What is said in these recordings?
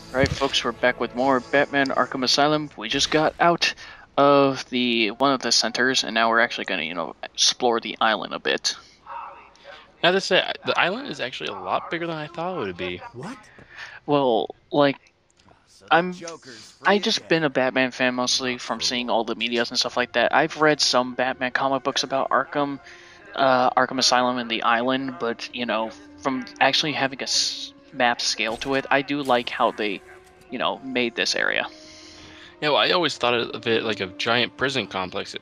Alright folks, we're back with more Batman Arkham Asylum. We just got out of one of the centers and now we're actually gonna, explore the island a bit. Now to say, the island is actually a lot bigger than I thought it would be. What? Well, like So the I'm Joker's I free just again. been a Batman fan mostly Not from for seeing all long. the medias and stuff like that. I've read some Batman comic books about Arkham Asylum and the island, but from actually having map scale to it, I do like how they, made this area. Yeah, well, I always thought of it like a giant prison complex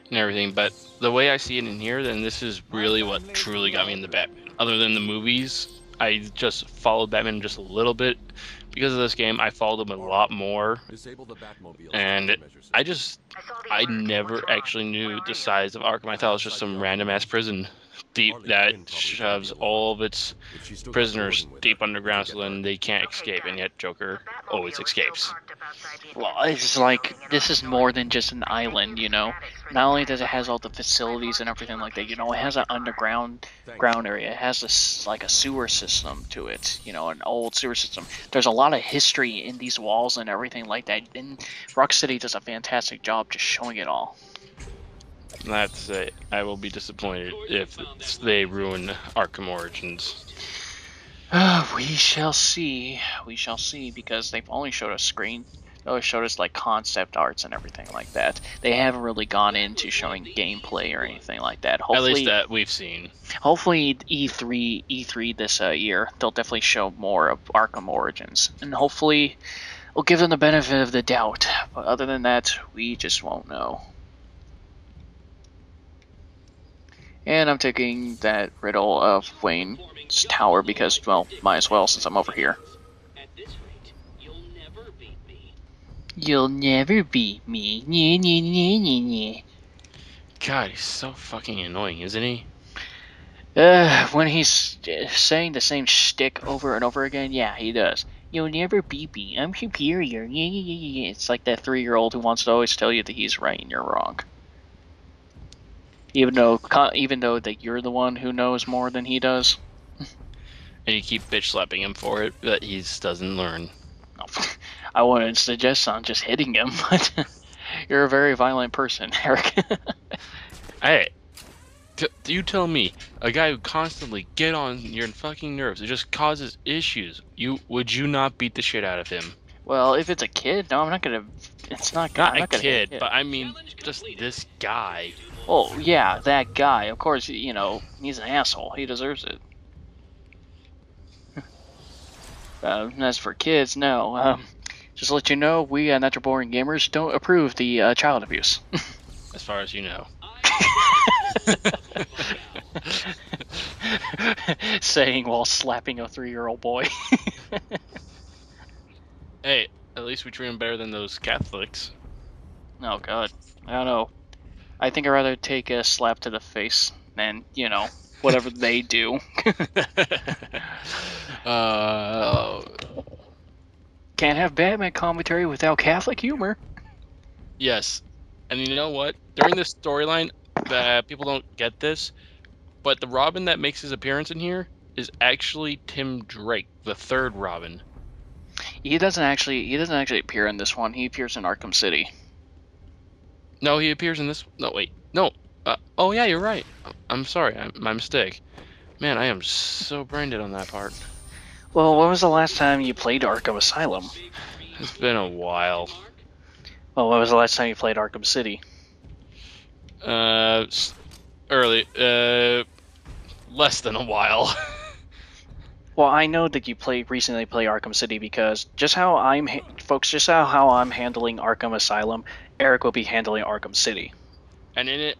and everything, but the way I see it in here, then this is really what truly got me into Batman. Other than the movies, I just followed Batman just a little bit. Because of this game, I followed him a lot more, Disable the Batmobile's and countermeasure I system. just, I never actually knew the size of Arkham. I thought it was just Outside the some Arkham random ass mansion. prison deep Harley that Quinn probably taught me shoves a lot. all of its If she's still got prisoners Gordon with her, deep we can underground get so then they Harvey. can't escape, and yet Joker always escapes. Well, it's like this is more than just an island. Not only does it has all the facilities and everything like that, it has an underground Thanks, ground Harley. area. It has like a sewer system to it, an old sewer system. There's a lot of history in these walls and everything like that. And Rock City does a fantastic job just showing it all. That's it. I will be disappointed if they ruin Arkham Origins. We shall see. We shall see because they've only showed us screen. They always showed us like concept arts and everything like that. They haven't really gone into showing gameplay or anything like that. At least Hopefully, that we've seen. hopefully E3 this year they'll definitely show more of Arkham Origins, and hopefully we'll give them the benefit of the doubt. But other than that, we just won't know. And I'm taking that riddle of Wayne's tower because, well, might as well since I'm over here. You'll never beat me. Nye, nye, nye, nye, nye. God, he's so fucking annoying, isn't he? When he's saying the same shtick over and over again, yeah, he does. You'll never beat me. I'm superior. Yeah, yeah, yeah, yeah. It's like that 3-year-old who wants to always tell you that he's right and you're wrong. Even though that you're the one who knows more than he does. And you keep bitch slapping him for it, but he just doesn't learn. I wouldn't suggest on just hitting him, but you're a very violent person, Eric. Hey, you tell me, a guy who constantly get on your fucking nerves, it just causes issues. Would you not beat the shit out of him? Well, if it's a kid, no, I'm not gonna. It's not. Not I'm a not gonna hit a kid, kid. but I mean, just this guy. Oh yeah, that guy. Of course, he's an asshole. He deserves it. As for kids, no. Just to let you know, we Natural Boring Gamers don't approve the child abuse. As far as you know. Saying while slapping a 3-year-old boy. Hey, at least we treat him better than those Catholics. Oh god, I don't know. I think I'd rather take a slap to the face than whatever they do. uh, Can't have Batman commentary without Catholic humor. yes. And you know what? During this storyline, people don't get this, but the Robin that makes his appearance in here is actually Tim Drake, the third Robin. He doesn't actually appear in this one. He appears in Arkham City. No, he appears in this. No, wait. No. Oh, yeah, you're right. I'm sorry. My mistake. Man, I am so brain dead on that part. Well, when was the last time you played Arkham Asylum? It's been a while. Well, when was the last time you played Arkham City? Uh, early. Less than a while. Well, I know that you recently played Arkham City because just how I'm handling Arkham Asylum, Eric will be handling Arkham City. And in it,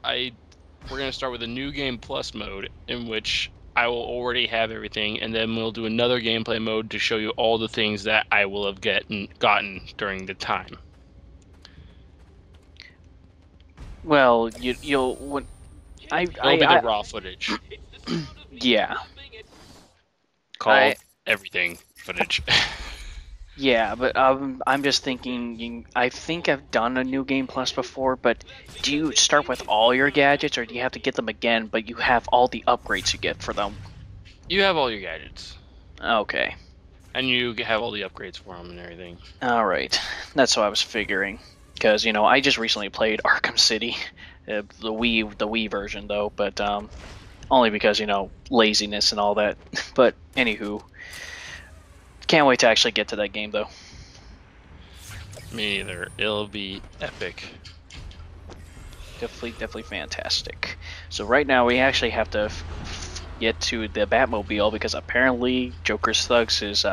we're gonna start with a new game plus mode in which I will already have everything, and then we'll do another gameplay mode to show you all the things that I will have gotten during the time. Well, you'll when It'll be the raw footage yeah. I called everything footage. Yeah, but I'm just thinking. I think I've done a new game plus before, but do you start with all your gadgets, or do you have to get them again? But you have all the upgrades you get for them. You have all your gadgets. Okay. And you have all the upgrades for him and everything. All right, that's what I was figuring. Because I just recently played Arkham City, the Wii version though, but only because laziness and all that. But anywho, can't wait to actually get to that game though. Me neither. It'll be epic. Definitely fantastic. So right now we actually have to get to the Batmobile because apparently Joker's Thugs is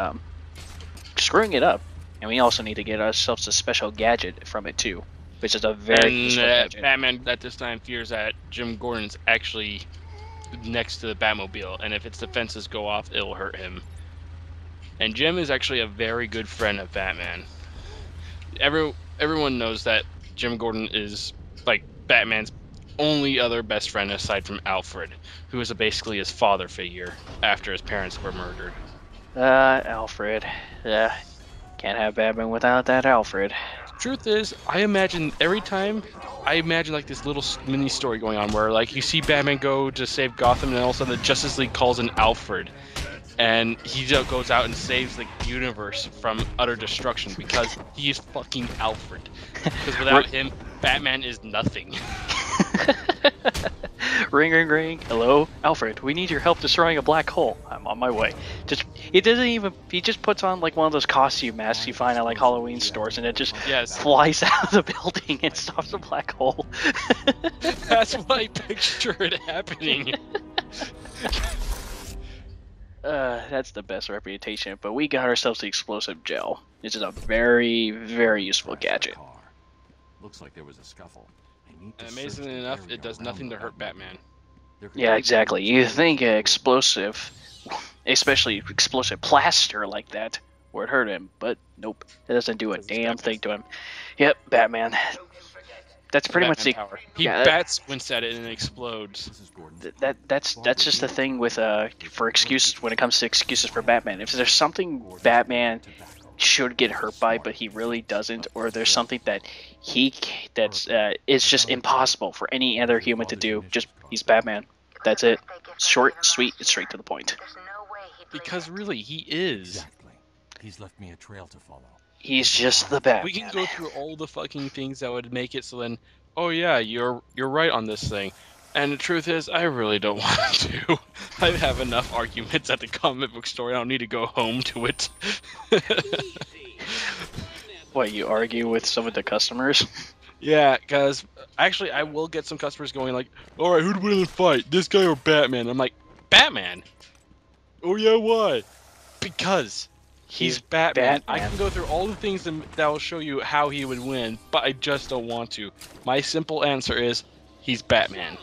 screwing it up, and we also need to get ourselves a special gadget from it too, which is a very useful gadget. Batman at this time fears that Jim Gordon's actually next to the Batmobile, and if its defenses go off, it'll hurt him. And Jim is actually a very good friend of Batman. Everyone knows that Jim Gordon is like Batman's only other best friend aside from Alfred, who is basically his father figure after his parents were murdered. Alfred. Can't have Batman without that Alfred. Truth is, I imagine like this little mini story going on where like you see Batman go to save Gotham, and then all of a sudden the Justice League calls in Alfred, and he just goes out and saves the universe from utter destruction because he is fucking Alfred. Because without him, Batman is nothing. Ring, ring, ring. Hello, Alfred. We need your help destroying a black hole. I'm on my way. He just puts on like one of those costume masks you find at like Halloween stores, and it just flies out of the building and stops a black hole. That's what I picture it happening. That's the best reputation, but we got ourselves the explosive gel. This is a very, very useful gadget. Looks like there was a scuffle. And amazingly enough, it does nothing to hurt Batman. Yeah, exactly. You think explosive, especially explosive plaster like that, would hurt him, but nope. It doesn't do a damn thing to him. Yep, Batman. That's pretty much the power. He bats squints at it and it explodes. That's just the thing with for excuses when it comes to excuses for Batman. If there's something Batman should get hurt by but he really doesn't, or there's something that it's just impossible for any other human to do, just he's Batman. That's it. Short, sweet, straight to the point. Because really, he is. Exactly. He's left me a trail to follow. He's just the Batman. We can go through all the fucking things that would make it so then, oh yeah, you're right on this thing. And the truth is, I really don't want to. I have enough arguments at the comic book store. I don't need to go home to it. What, you argue with some of the customers? Yeah, because actually I will get some customers going like, alright, who'd win in the fight? This guy or Batman? I'm like, Batman? Oh yeah, why? Because he's Batman. I can go through all the things that will show you how he would win, but I just don't want to. My simple answer is, he's Batman.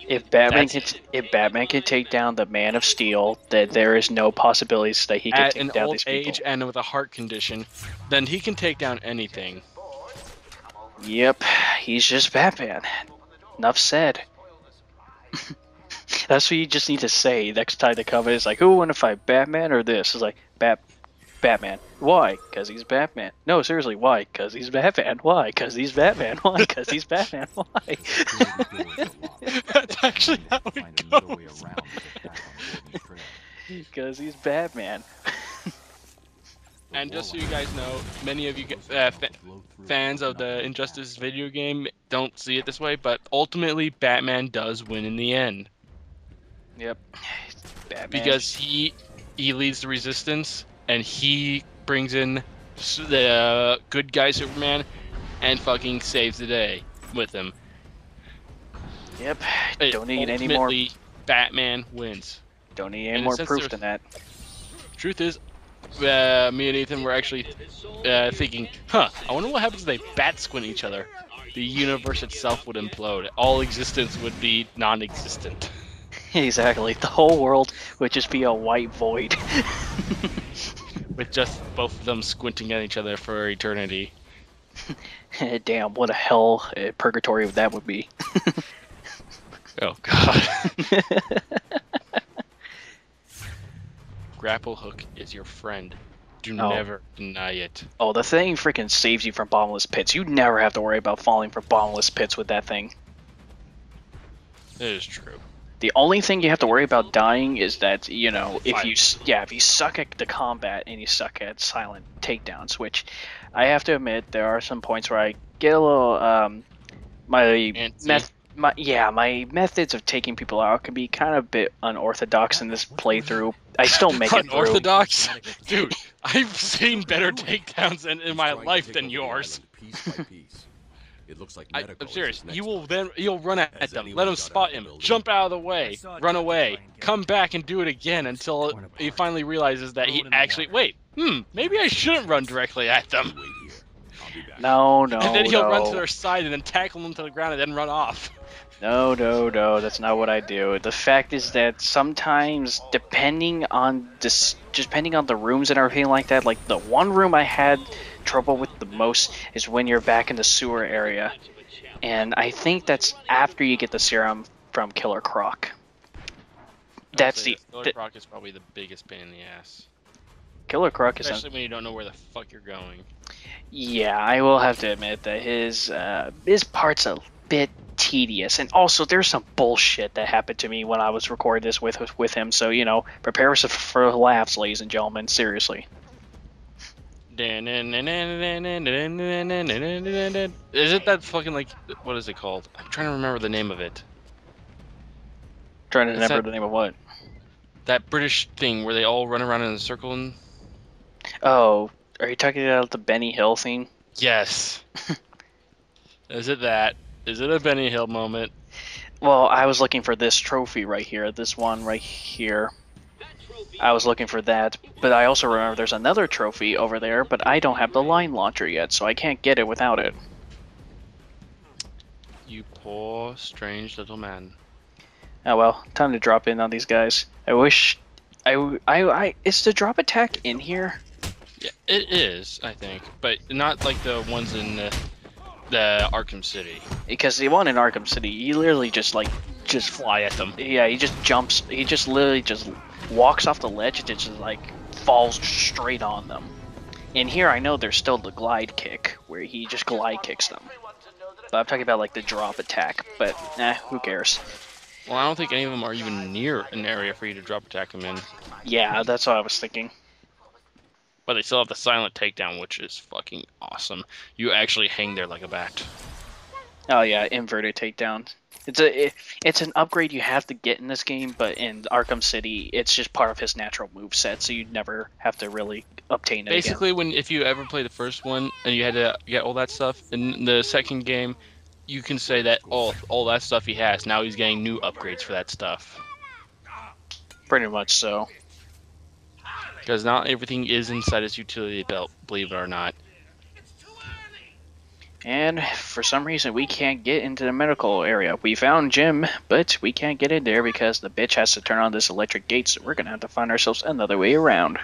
If Batman can take down the Man of Steel, then there is no possibilities that he can take down these people. At an old age and with a heart condition, then he can take down anything. Yep, he's just Batman. Enough said. That's what you just need to say next time they come in. It's like, who want to fight, Batman or this? It's like, Batman. Why? Because he's Batman. No, seriously, why? Because he's Batman. Why? Because he's Batman. Why? Because he's Batman. Why? That's actually how it goes. Because he's Batman. And just so you guys know, many of you fans of the Injustice video game don't see it this way, but ultimately Batman does win in the end. Yep. Batman. Because he leads the Resistance, and he brings in the good guy Superman, and fucking saves the day with him. Yep. Don't need any more. Batman wins. Don't need any more proof than that. Truth is, me and Ethan were actually thinking, I wonder what happens if they bat squint each other. The universe itself would implode. All existence would be non-existent. Exactly. The whole world would just be a white void. With just both of them squinting at each other for eternity. Damn, what a hell purgatory that would be. Oh, God. Grapple hook is your friend. Do never deny it. Oh, the thing freaking saves you from bottomless pits. You never have to worry about falling from bottomless pits with that thing. It is true. The only thing you have to worry about dying is that, you know, if you Silent. if you suck at the combat and you suck at silent takedowns, which I have to admit there are some points where I get a little my Antsy. my methods of taking people out can be kind of a bit unorthodox in this playthrough. I still make it through. Unorthodox? Dude, I've seen better takedowns in my life than yours. Piece by piece. It looks like I'm medical is serious. his next You'll run at Has them, anyone let him got spot out of the him, building? jump out of the way, saw a run trucker away, try and get come back and do it again until Torn he apart. finally realizes that Throw he it in the actually water. maybe I shouldn't run directly at them. You wait here. I'll be back. No, And then no, he'll run to no. their side and then tackle them to the ground and then run off. No, no, no, that's not what I do. The fact is that sometimes, depending on the rooms and everything like that, like the one room I had trouble with the most is when you're back in the sewer area, and I think that's after you get the serum from Killer Croc. That's the Killer Croc is probably the biggest pain in the ass. Killer Croc is. Especially when you don't know where the fuck you're going. Yeah, I will have to admit that his part's a bit tedious, and also there's some bullshit that happened to me when I was recording this with him. So you know, prepare us for laughs, ladies and gentlemen. Seriously. Is it that fucking like what is it called? I'm trying to remember the name of it. Trying to It's remember that the name of what? that British thing where they all run around in a circle and Oh, are you talking about the Benny Hill thing? yes. Is it that? Is it a Benny Hill moment? Well, I was looking for this trophy right here, this one right here. I was looking for that, but I also remember there's another trophy over there, but I don't have the line launcher yet, so I can't get it without it. You poor strange little man. Oh well, time to drop in on these guys. I wish is the drop attack in here? Yeah, it is, I think, but not like the ones in the Arkham City. Because the one in Arkham City, he literally just Fly at them. yeah, he just jumps, he just literally just walks off the ledge and just like falls straight on them. In here, I know there's still the glide kick where he just glide kicks them. But I'm talking about like the drop attack, but who cares? Well, I don't think any of them are even near an area for you to drop attack them in. Yeah, that's what I was thinking. But they still have the silent takedown, which is fucking awesome. You actually hang there like a bat. Oh yeah, inverted takedown. It's an upgrade you have to get in this game, but in Arkham City, it's just part of his natural move set, so you never have to really obtain it Basically, again. if you ever play the first one and you had to get all that stuff, in the second game, you can say that all that stuff he has, now he's getting new upgrades for that stuff. Pretty much so. Because not everything is inside his utility belt, believe it or not. And for some reason, we can't get into the medical area. We found Jim, but we can't get in there because the bitch has to turn on this electric gate, so we're gonna have to find ourselves another way around.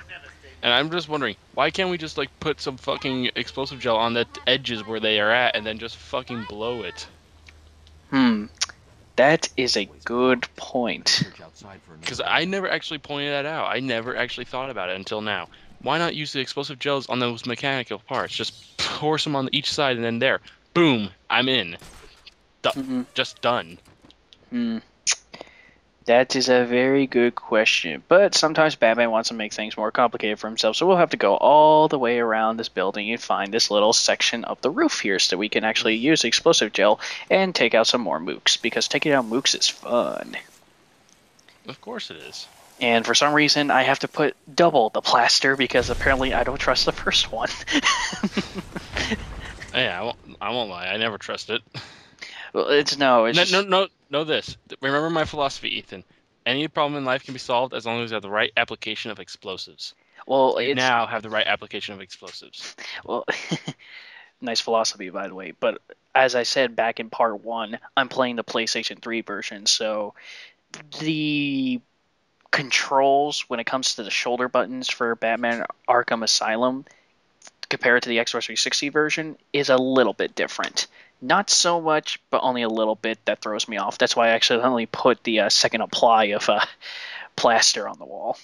And I'm just wondering, why can't we just like put some fucking explosive gel on the edges where they are at and then just fucking blow it? That is a good point. Because I never actually pointed that out. I never actually thought about it until now. Why not use the explosive gels on those mechanical parts? Just pour some on each side and then there. Boom! I'm in. Just done. That is a very good question, but sometimes Batman wants to make things more complicated for himself, so we'll have to go all the way around this building and find this little section of the roof here so we can actually use explosive gel and take out some more mooks, because taking out mooks is fun. Of course it is. And for some reason, I have to put double the plaster because apparently I don't trust the first one. Yeah, I won't lie. I never trust it. Well, it's just... Know this. Remember my philosophy, Ethan. Any problem in life can be solved as long as you have the right application of explosives. Well, You now have the right application of explosives. Well, nice philosophy, by the way. But as I said back in part 1, I'm playing the PlayStation 3 version, so the controls when it comes to the shoulder buttons for Batman Arkham Asylum compared to the Xbox 360 version is a little bit different. Not so much, but only a little bit. That throws me off. That's why I accidentally put the second apply of plaster on the wall.